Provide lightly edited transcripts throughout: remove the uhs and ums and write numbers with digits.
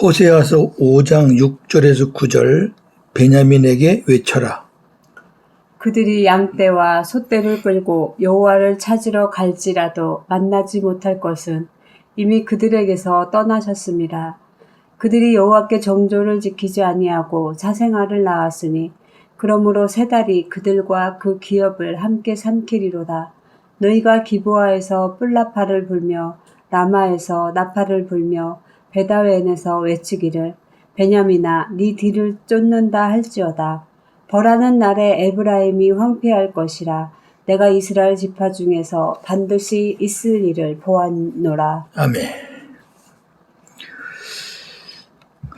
호세아서 5장 6절에서 9절 베냐민에게 외쳐라. 그들이 양떼와 소떼를 끌고 여호와를 찾으러 갈지라도 만나지 못할 것은 이미 그들에게서 떠나셨습니다. 그들이 여호와께 정조를 지키지 아니하고 자생아를 낳았으니 그러므로 세 달이 그들과 그 기업을 함께 삼키리로다. 너희가 기브아에서 뿔나파를 불며 라마에서 나팔을 불며 베다웬에서 외치기를 베냐민아 네 뒤를 쫓는다 할지어다. 벌하는 날에 에브라임이 황폐할 것이라. 내가 이스라엘 지파 중에서 반드시 있을 일을 보았노라. 아멘.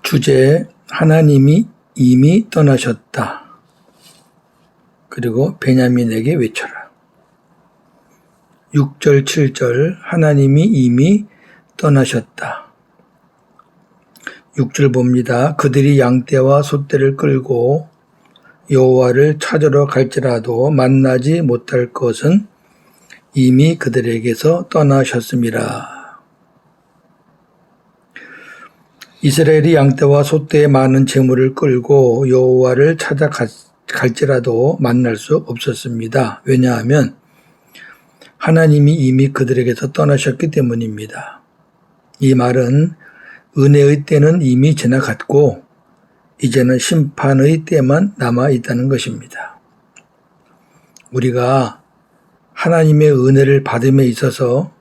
주제 하나님이 이미 떠나셨다. 그리고 베냐민에게 외쳐라. 6절 7절 하나님이 이미 떠나셨다. 6절 봅니다. 그들이 양떼와 소떼를 끌고 여호와를 찾으러 갈지라도 만나지 못할 것은 이미 그들에게서 떠나셨음이라. 이스라엘이 양떼와 소떼의 많은 재물을 끌고 여호와를 찾아갈지라도 만날 수 없었습니다. 왜냐하면 하나님이 이미 그들에게서 떠나셨기 때문입니다. 이 말은 은혜의 때는 이미 지나갔고 이제는 심판의 때만 남아 있다는 것입니다. 우리가 하나님의 은혜를 받음에 있어서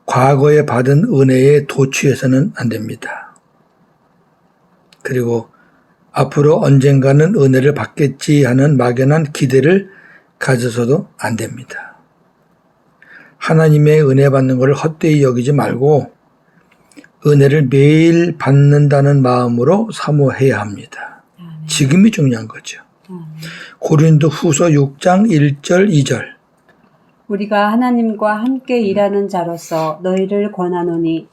과거에 받은 은혜에 도취해서는 안 됩니다. 그리고 앞으로 언젠가는 은혜를 받겠지 하는 막연한 기대를 가져서도 안 됩니다. 하나님의 은혜 받는 것을 헛되이 여기지 말고 은혜를 매일 받는다는 마음으로 사모해야 합니다. 지금이 중요한 거죠. 고린도 후서 6장 1절 2절 우리가 하나님과 함께 일하는 자로서 너희를 권하노니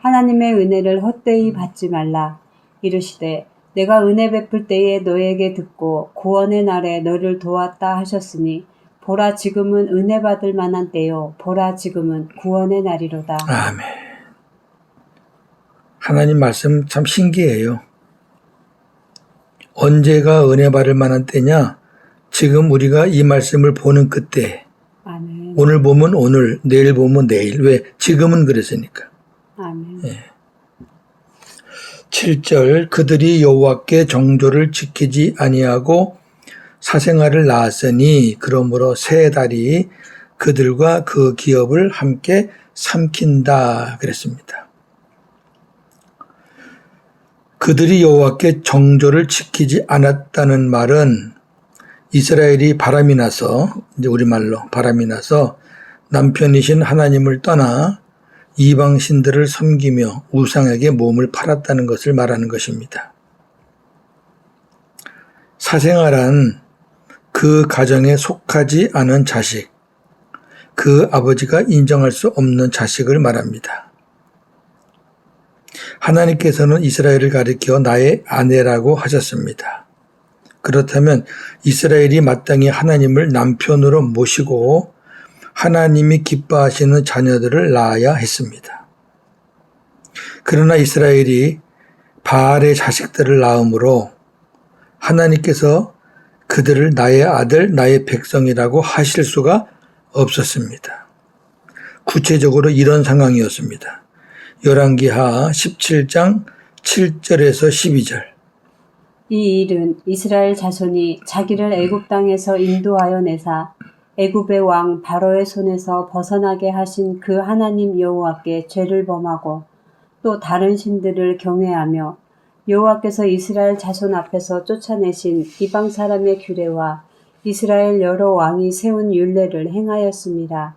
하나님의 은혜를 헛되이 받지 말라. 이르시되 내가 은혜 베풀 때에 너에게 듣고 구원의 날에 너를 도왔다 하셨으니 보라 지금은 은혜 받을 만한 때요 보라 지금은 구원의 날이로다. 아멘. 하나님 말씀 참 신기해요. 언제가 은혜 받을 만한 때냐? 지금 우리가 이 말씀을 보는 그때. 아멘. 오늘 보면 오늘, 내일 보면 내일. 왜? 지금은 그랬으니까. 아멘. 예. 7절 그들이 여호와께 정조를 지키지 아니하고 사생아를 낳았으니 그러므로 세 달이 그들과 그 기업을 함께 삼킨다 그랬습니다. 그들이 여호와께 정조를 지키지 않았다는 말은 이스라엘이 바람이 나서, 이제 우리말로 바람이 나서 남편이신 하나님을 떠나 이방신들을 섬기며 우상에게 몸을 팔았다는 것을 말하는 것입니다. 사생아란 그 가정에 속하지 않은 자식, 그 아버지가 인정할 수 없는 자식을 말합니다. 하나님께서는 이스라엘을 가리켜 나의 아내라고 하셨습니다. 그렇다면 이스라엘이 마땅히 하나님을 남편으로 모시고 하나님이 기뻐하시는 자녀들을 낳아야 했습니다. 그러나 이스라엘이 바알의 자식들을 낳음으로 하나님께서 그들을 나의 아들, 나의 백성이라고 하실 수가 없었습니다. 구체적으로 이런 상황이었습니다. 열왕기하 17장 7절에서 12절 이 일은 이스라엘 자손이 자기를 애굽 땅에서 인도하여 내사 애굽의 왕 바로의 손에서 벗어나게 하신 그 하나님 여호와께 죄를 범하고 또 다른 신들을 경외하며 여호와께서 이스라엘 자손 앞에서 쫓아내신 이방 사람의 규례와 이스라엘 여러 왕이 세운 율례를 행하였습니다.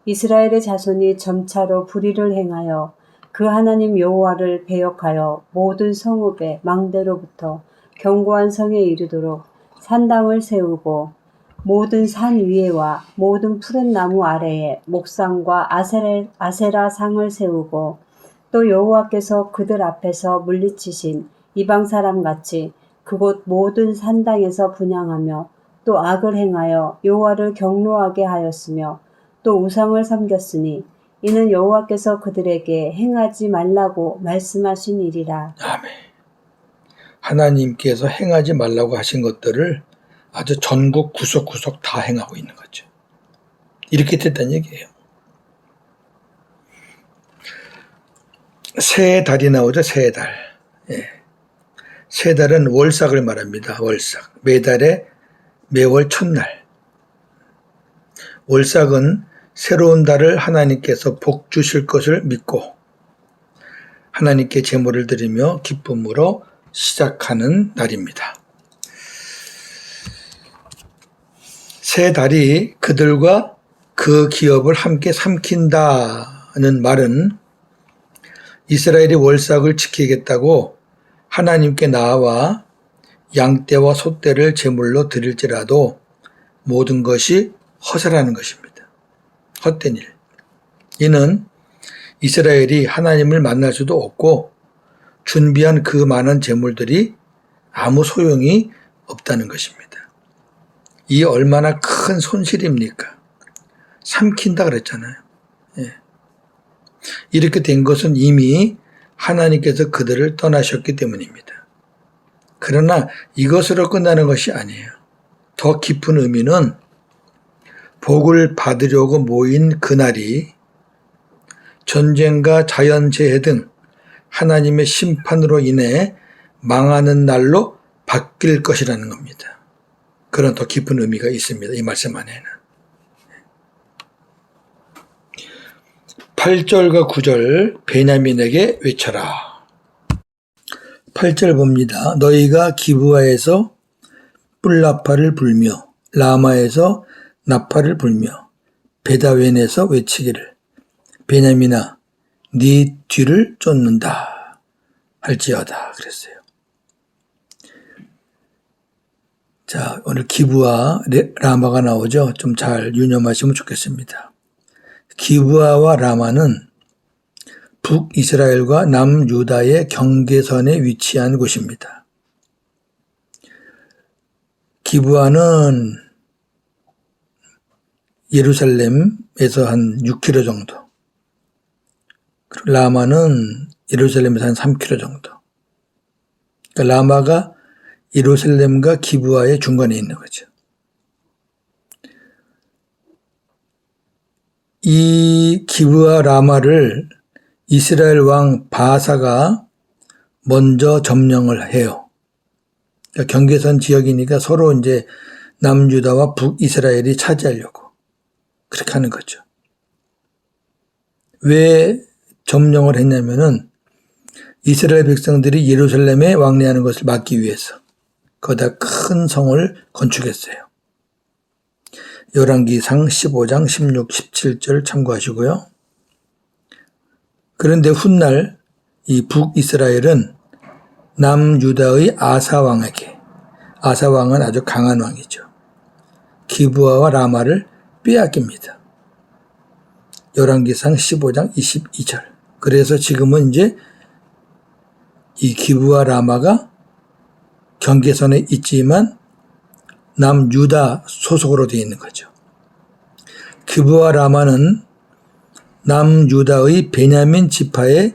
이스라엘의 자손이 점차로 불의를 행하여 그 하나님 여호와를 배역하여 모든 성읍의 망대로부터 견고한 성에 이르도록 산당을 세우고 모든 산 위에와 모든 푸른 나무 아래에 목상과 아세라 상을 세우고 또 여호와께서 그들 앞에서 물리치신 이방 사람같이 그곳 모든 산당에서 분향하며 또 악을 행하여 여호와를 경노하게 하였으며 또 우상을 섬겼으니 이는 여호와께서 그들에게 행하지 말라고 말씀하신 일이라. 아멘. 하나님께서 행하지 말라고 하신 것들을 아주 전국 구석구석 다 행하고 있는 거죠. 이렇게 됐다는 얘기예요. 세 달이 나오죠. 세 달. 예. 세 달은 월삭을 말합니다. 월삭. 매달에 매월 첫날. 월삭은 새로운 달을 하나님께서 복 주실 것을 믿고 하나님께 제물을 드리며 기쁨으로 시작하는 날입니다. 세 달이 그들과 그 기업을 함께 삼킨다는 말은 이스라엘이 월삭을 지키겠다고 하나님께 나아와 양떼와 소떼를 제물로 드릴지라도 모든 것이 허세라는 것입니다. 헛된 일. 이는 이스라엘이 하나님을 만날 수도 없고 준비한 그 많은 제물들이 아무 소용이 없다는 것입니다. 이 얼마나 큰 손실입니까? 삼킨다 그랬잖아요. 예. 이렇게 된 것은 이미 하나님께서 그들을 떠나셨기 때문입니다. 그러나 이것으로 끝나는 것이 아니에요. 더 깊은 의미는 복을 받으려고 모인 그날이 전쟁과 자연재해 등 하나님의 심판으로 인해 망하는 날로 바뀔 것이라는 겁니다. 그런 더 깊은 의미가 있습니다. 이 말씀 안에는. 8절과 9절 베냐민에게 외쳐라. 8절 봅니다. 너희가 기브아에서 뿔나파를 불며 라마에서 나파를 불며 베다웬에서 외치기를 베냐민아 네 뒤를 쫓는다 할지어다 그랬어요. 자, 오늘 기브아 라마가 나오죠. 좀 잘 유념하시면 좋겠습니다. 기브아와 라마는 북이스라엘과 남유다의 경계선에 위치한 곳입니다. 기브아는 예루살렘에서 한 6km 정도, 그리고 라마는 예루살렘에서 한 3km 정도. 그러니까 라마가 예루살렘과 기브아의 중간에 있는 거죠. 이 기브아 라마를 이스라엘 왕 바사가 먼저 점령을 해요. 그러니까 경계선 지역이니까 서로 이제 남유다와 북이스라엘이 차지하려고 그렇게 하는 거죠. 왜 점령을 했냐면은 이스라엘 백성들이 예루살렘에 왕래하는 것을 막기 위해서 거기다 큰 성을 건축했어요. 열왕기상 15장 16, 17절 참고하시고요. 그런데 훗날 이 북이스라엘은 남유다의 아사왕에게, 아사왕은 아주 강한 왕이죠. 기브아와 라마를 빼앗깁니다. 열왕기상 15장 22절. 그래서 지금은 이제 이 기브아 라마가 경계선에 있지만 남유다 소속으로 되어 있는 거죠. 기브아 라마는 남유다의 베냐민 지파에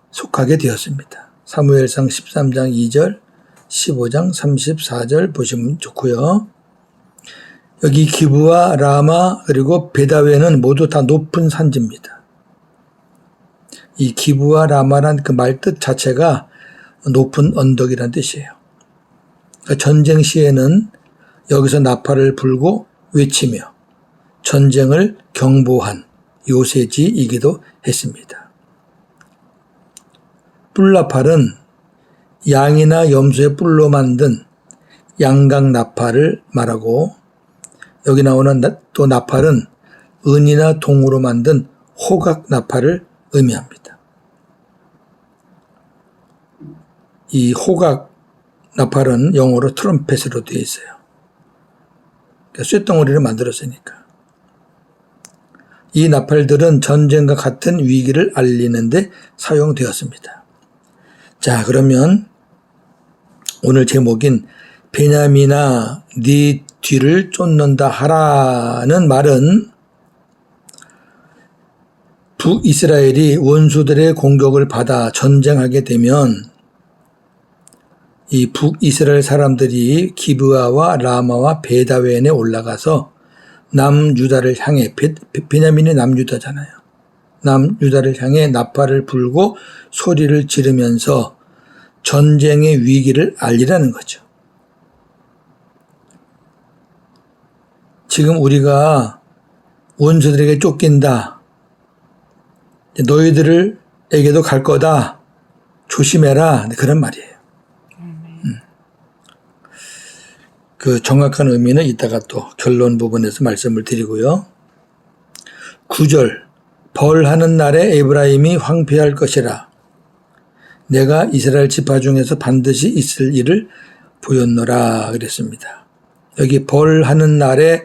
속하게 되었습니다. 사무엘상 13장 2절, 15장 34절 보시면 좋고요. 여기 기브아, 라마, 그리고 베다웬은 모두 다 높은 산지입니다. 이 기브아, 라마란 그 말 뜻 자체가 높은 언덕이란 뜻이에요. 그러니까 전쟁 시에는 여기서 나팔을 불고 외치며 전쟁을 경보한 요새지이기도 했습니다. 뿔나팔은 양이나 염소의 뿔로 만든 양각 나팔을 말하고 여기 나오는 또 나팔은 은이나 동으로 만든 호각 나팔을 의미합니다. 이 호각 나팔은 영어로 트럼펫으로 되어 있어요. 그러니까 쇳덩어리를 만들었으니까. 이 나팔들은 전쟁과 같은 위기를 알리는데 사용되었습니다. 자, 그러면 오늘 제목인 베냐민아 네 뒤를 쫓는다 하라는 말은 북이스라엘이 원수들의 공격을 받아 전쟁하게 되면 이 북이스라엘 사람들이 기브아와 라마와 베다웬에 올라가서 남유다를 향해, 베냐민이 남유다잖아요. 남유다를 향해 나팔을 불고 소리를 지르면서 전쟁의 위기를 알리라는 거죠. 지금 우리가 원수들에게 쫓긴다. 너희들에게도 갈 거다. 조심해라. 그런 말이에요. 그 정확한 의미는 이따가 또 결론 부분에서 말씀을 드리고요. 9절 벌하는 날에 에브라임이 황폐할 것이라. 내가 이스라엘 지파 중에서 반드시 있을 일을 보였노라 그랬습니다. 여기 벌하는 날에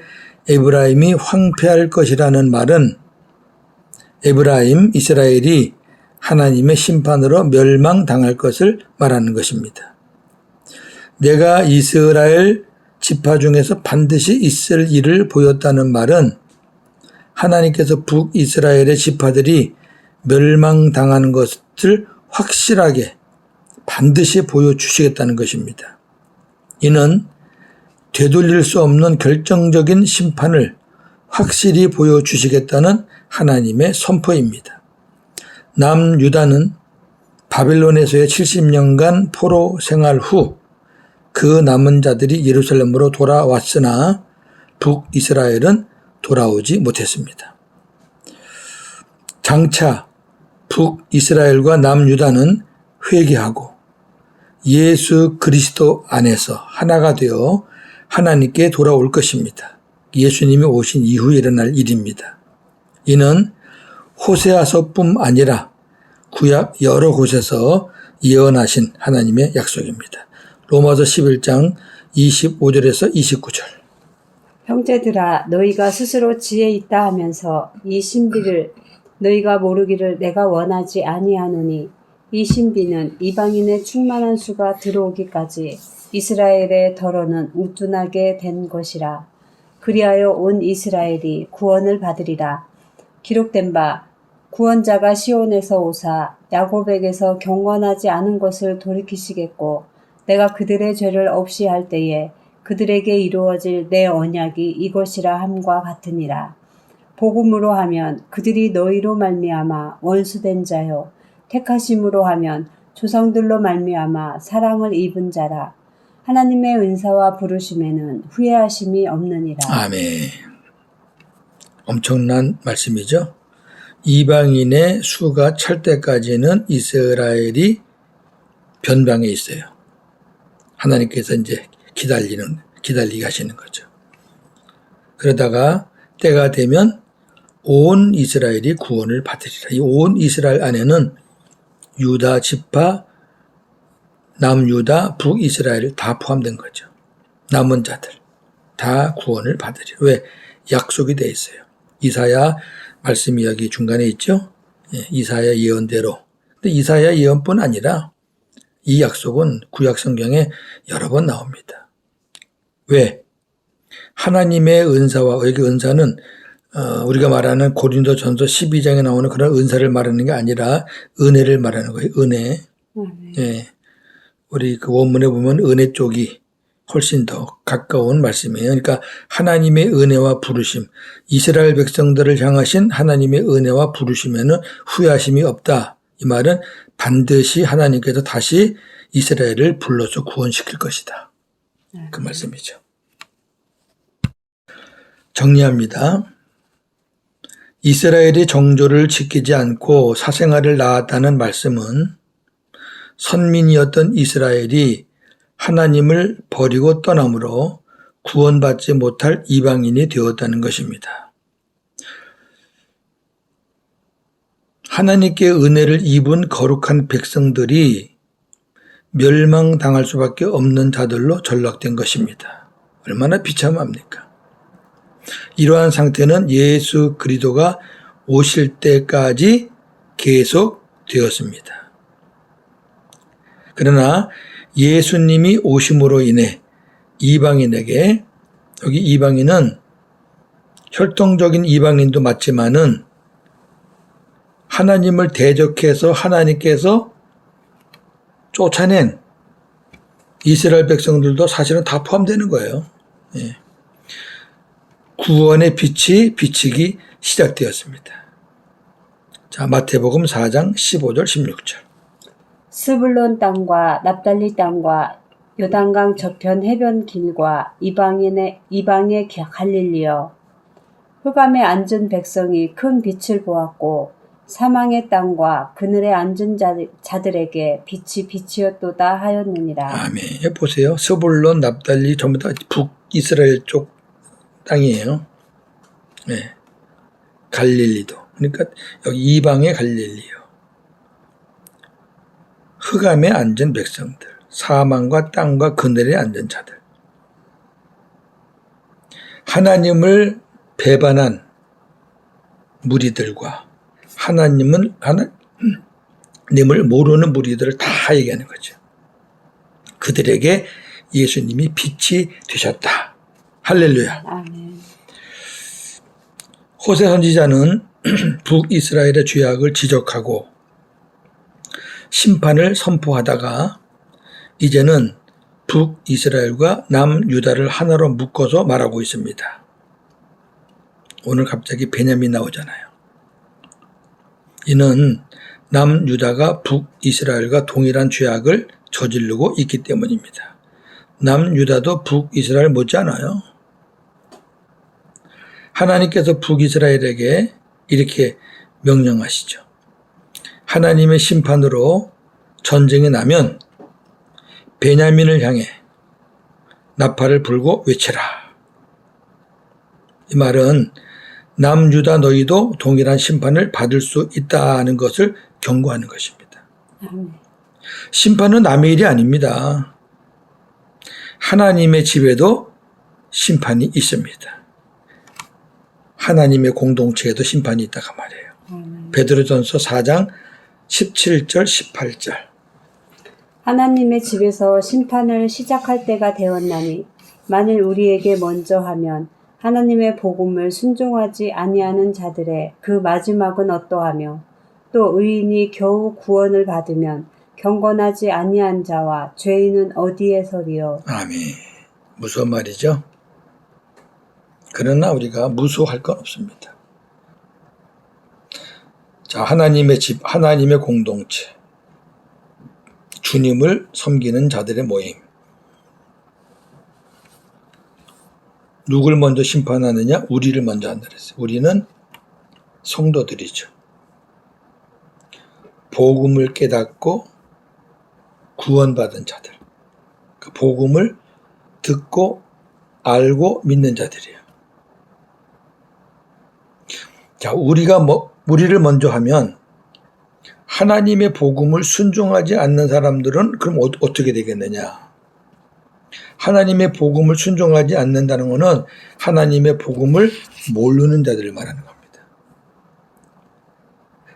에브라임이 황폐할 것이라는 말은 에브라임, 이스라엘이 하나님의 심판으로 멸망당할 것을 말하는 것입니다. 내가 이스라엘 지파 중에서 반드시 있을 일을 보였다는 말은 하나님께서 북이스라엘의 지파들이 멸망당하는 것을 확실하게 반드시 보여주시겠다는 것입니다. 이는 되돌릴 수 없는 결정적인 심판을 확실히 보여주시겠다는 하나님의 선포입니다. 남유다는 바벨론에서의 70년간 포로 생활 후 그 남은 자들이 예루살렘으로 돌아왔으나 북이스라엘은 돌아오지 못했습니다. 장차 북이스라엘과 남유다는 회개하고 예수 그리스도 안에서 하나가 되어 하나님께 돌아올 것입니다. 예수님이 오신 이후에 일어날 일입니다. 이는 호세아서뿐 아니라 구약 여러 곳에서 예언하신 하나님의 약속입니다. 로마서 11장 25절에서 29절. 형제들아 너희가 스스로 지혜 있다 하면서 이 신비를 너희가 모르기를 내가 원하지 아니하노니 이 신비는 이방인의 충만한 수가 들어오기까지 이스라엘의 덜어는 우둔하게 된 것이라. 그리하여 온 이스라엘이 구원을 받으리라. 기록된 바 구원자가 시온에서 오사 야곱에게서 경건하지 않은 것을 돌이키시겠고 내가 그들의 죄를 없이 할 때에 그들에게 이루어질 내 언약이 이것이라 함과 같으니라. 복음으로 하면 그들이 너희로 말미암아 원수된 자요 택하심으로 하면 조상들로 말미암아 사랑을 입은 자라. 하나님의 은사와 부르심에는 후회하심이 없느니라. 아멘. 엄청난 말씀이죠. 이방인의 수가 찰 때까지는 이스라엘이 변방에 있어요. 하나님께서 이제 기다리게 하시는 거죠. 그러다가 때가 되면 온 이스라엘이 구원을 받으리라. 이 온 이스라엘 안에는 유다 지파, 남유다, 북이스라엘 다 포함된 거죠. 남은 자들 다 구원을 받으리라. 왜? 약속이 돼 있어요. 이사야 말씀이 여기 중간에 있죠. 이사야 예언대로. 근데 이사야 예언뿐 아니라 이 약속은 구약 성경에 여러 번 나옵니다. 왜? 하나님의 은사와 여기 은사는 우리가 말하는 고린도전서 12장에 나오는 그런 은사를 말하는 게 아니라 은혜를 말하는 거예요. 은혜. 예. 우리 그 원문에 보면 은혜 쪽이 훨씬 더 가까운 말씀이에요. 그러니까 하나님의 은혜와 부르심, 이스라엘 백성들을 향하신 하나님의 은혜와 부르심에는 후회하심이 없다. 이 말은 반드시 하나님께서 다시 이스라엘을 불러서 구원시킬 것이다. 그 말씀이죠. 정리합니다. 이스라엘이 정조를 지키지 않고 사생활을 낳았다는 말씀은 선민이었던 이스라엘이 하나님을 버리고 떠남으로 구원받지 못할 이방인이 되었다는 것입니다. 하나님께 은혜를 입은 거룩한 백성들이 멸망당할 수밖에 없는 자들로 전락된 것입니다. 얼마나 비참합니까? 이러한 상태는 예수 그리스도가 오실 때까지 계속 되었습니다. 그러나 예수님이 오심으로 인해 이방인에게, 여기 이방인은 혈통적인 이방인도 맞지만은 하나님을 대적해서 하나님께서 쫓아낸 이스라엘 백성들도 사실은 다 포함되는 거예요. 예. 구원의 빛이 비치기 시작되었습니다. 자, 마태복음 4장 15절 16절. 스불론 땅과 납달리 땅과 요단강 저편 해변 길과 이방의 갈릴리여, 흑암에 앉은 백성이 큰 빛을 보았고 사망의 땅과 그늘에 앉은 자들에게 빛이 빛이었도다 하였느니라. 아멘. 여기 보세요. 스불론, 납달리 전부 다 북이스라엘 쪽 땅이에요. 네. 갈릴리도. 그러니까 여기 이방의 갈릴리요. 흑암에 앉은 백성들, 사망과 땅과 그늘에 앉은 자들. 하나님을 배반한 무리들과 하나님을 모르는 무리들을 다 얘기하는 거죠. 그들에게 예수님이 빛이 되셨다. 할렐루야. 아멘. 호세 선지자는 북이스라엘의 죄악을 지적하고 심판을 선포하다가 이제는 북이스라엘과 남유다를 하나로 묶어서 말하고 있습니다. 오늘 갑자기 베냐민 나오잖아요. 이는 남유다가 북이스라엘과 동일한 죄악을 저지르고 있기 때문입니다. 남유다도 북이스라엘 못지않아요. 하나님께서 북이스라엘에게 이렇게 명령하시죠. 하나님의 심판으로 전쟁이 나면 베냐민을 향해 나팔을 불고 외치라. 이 말은 남유다 너희도 동일한 심판을 받을 수 있다는 것을 경고하는 것입니다. 심판은 남의 일이 아닙니다. 하나님의 집에도 심판이 있습니다. 하나님의 공동체에도 심판이 있다가 말이에요. 베드로전서 4장 17절 18절. 하나님의 집에서 심판을 시작할 때가 되었나니 만일 우리에게 먼저 하면 하나님의 복음을 순종하지 아니하는 자들의 그 마지막은 어떠하며 또 의인이 겨우 구원을 받으면 경건하지 아니한 자와 죄인은 어디에 서리요. 아멘. 무서운 말이죠. 그러나 우리가 무서워할 건 없습니다. 자, 하나님의 집, 하나님의 공동체, 주님을 섬기는 자들의 모임. 누굴 먼저 심판하느냐? 우리를 먼저 한다 그랬어요. 우리는 성도들이죠. 복음을 깨닫고 구원받은 자들. 그 복음을 듣고 알고 믿는 자들이에요. 자, 우리를 먼저 하면 하나님의 복음을 순종하지 않는 사람들은 그럼 어떻게 되겠느냐? 하나님의 복음을 순종하지 않는다는 것은 하나님의 복음을 모르는 자들을 말하는 겁니다.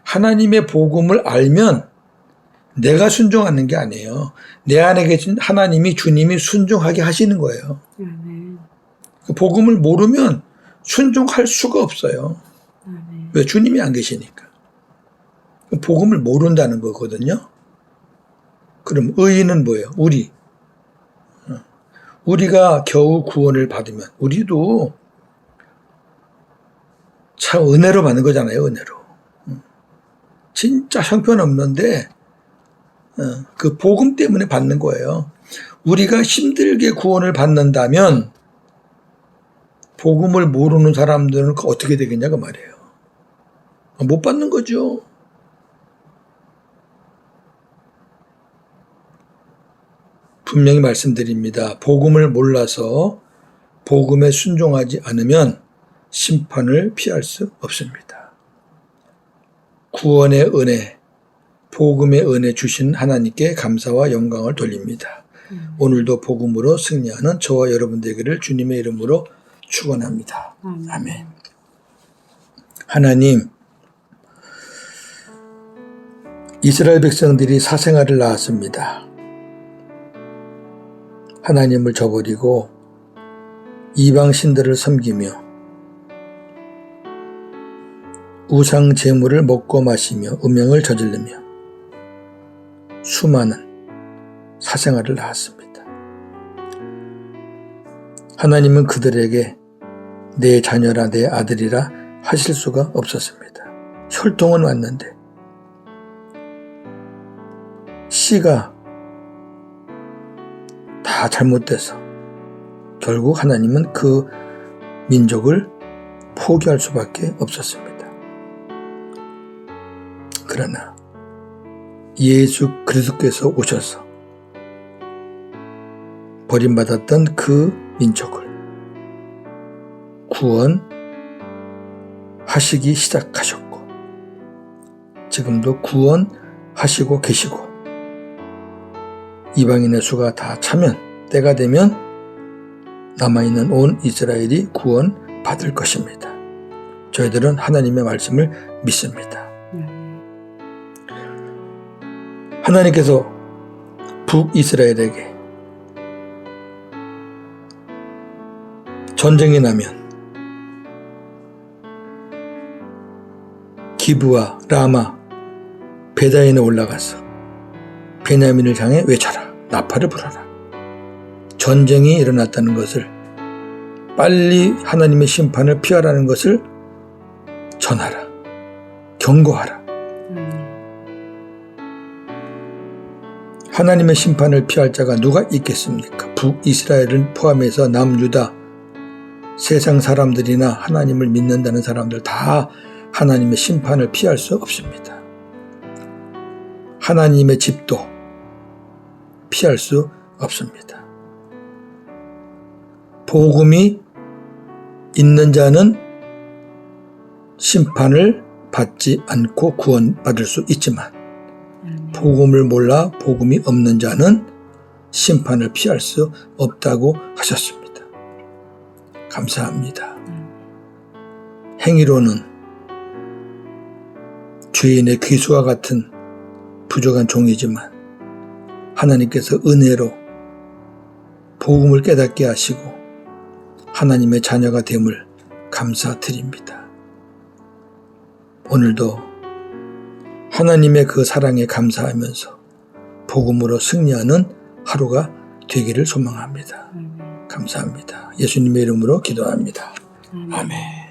하나님의 복음을 알면 내가 순종하는 게 아니에요. 내 안에 계신 하나님이 주님이 순종하게 하시는 거예요. 그 복음을 모르면 순종할 수가 없어요. 왜? 주님이 안 계시니까. 복음을 모른다는 거거든요. 그럼 의인은 뭐예요? 우리가 겨우 구원을 받으면 우리도 참 은혜로 받는 거잖아요. 은혜로. 진짜 형편없는데 그 복음 때문에 받는 거예요. 우리가 힘들게 구원을 받는다면 복음을 모르는 사람들은 어떻게 되겠냐고 말이에요. 못 받는 거죠. 분명히 말씀드립니다. 복음을 몰라서 복음에 순종하지 않으면 심판을 피할 수 없습니다. 구원의 은혜, 복음의 은혜 주신 하나님께 감사와 영광을 돌립니다. 오늘도 복음으로 승리하는 저와 여러분 되기를 주님의 이름으로 축원합니다. 아멘. 하나님, 이스라엘 백성들이 사생아를 낳았습니다. 하나님을 저버리고 이방 신들을 섬기며 우상 제물을 먹고 마시며 음행을 저지르며 수많은 사생아를 낳았습니다. 하나님은 그들에게 내 자녀라 내 아들이라 하실 수가 없었습니다. 혈통은 왔는데 씨가 다 잘못돼서 결국 하나님은 그 민족을 포기할 수밖에 없었습니다. 그러나 예수 그리스도께서 오셔서 버림받았던 그 민족을 구원하시기 시작하셨고 지금도 구원하시고 계시고 이방인의 수가 다 차면 때가 되면 남아있는 온 이스라엘이 구원받을 것입니다. 저희들은 하나님의 말씀을 믿습니다. 하나님께서 북이스라엘에게 전쟁이 나면 기브와 라마 베다인에 올라가서 베냐민을 향해 외쳐라. 나팔을 불어라. 전쟁이 일어났다는 것을 빨리 하나님의 심판을 피하라는 것을 전하라. 경고하라. 하나님의 심판을 피할 자가 누가 있겠습니까? 북이스라엘을 포함해서 남유다 세상 사람들이나 하나님을 믿는다는 사람들 다 하나님의 심판을 피할 수 없습니다. 하나님의 집도 피할 수 없습니다. 복음이 있는 자는 심판을 받지 않고 구원받을 수 있지만 복음을 몰라 복음이 없는 자는 심판을 피할 수 없다고 하셨습니다. 감사합니다. 행위로는 죄인의 귀수와 같은 부족한 종이지만 하나님께서 은혜로 복음을 깨닫게 하시고 하나님의 자녀가 됨을 감사드립니다. 오늘도 하나님의 그 사랑에 감사하면서 복음으로 승리하는 하루가 되기를 소망합니다. 감사합니다. 예수님의 이름으로 기도합니다. 아멘.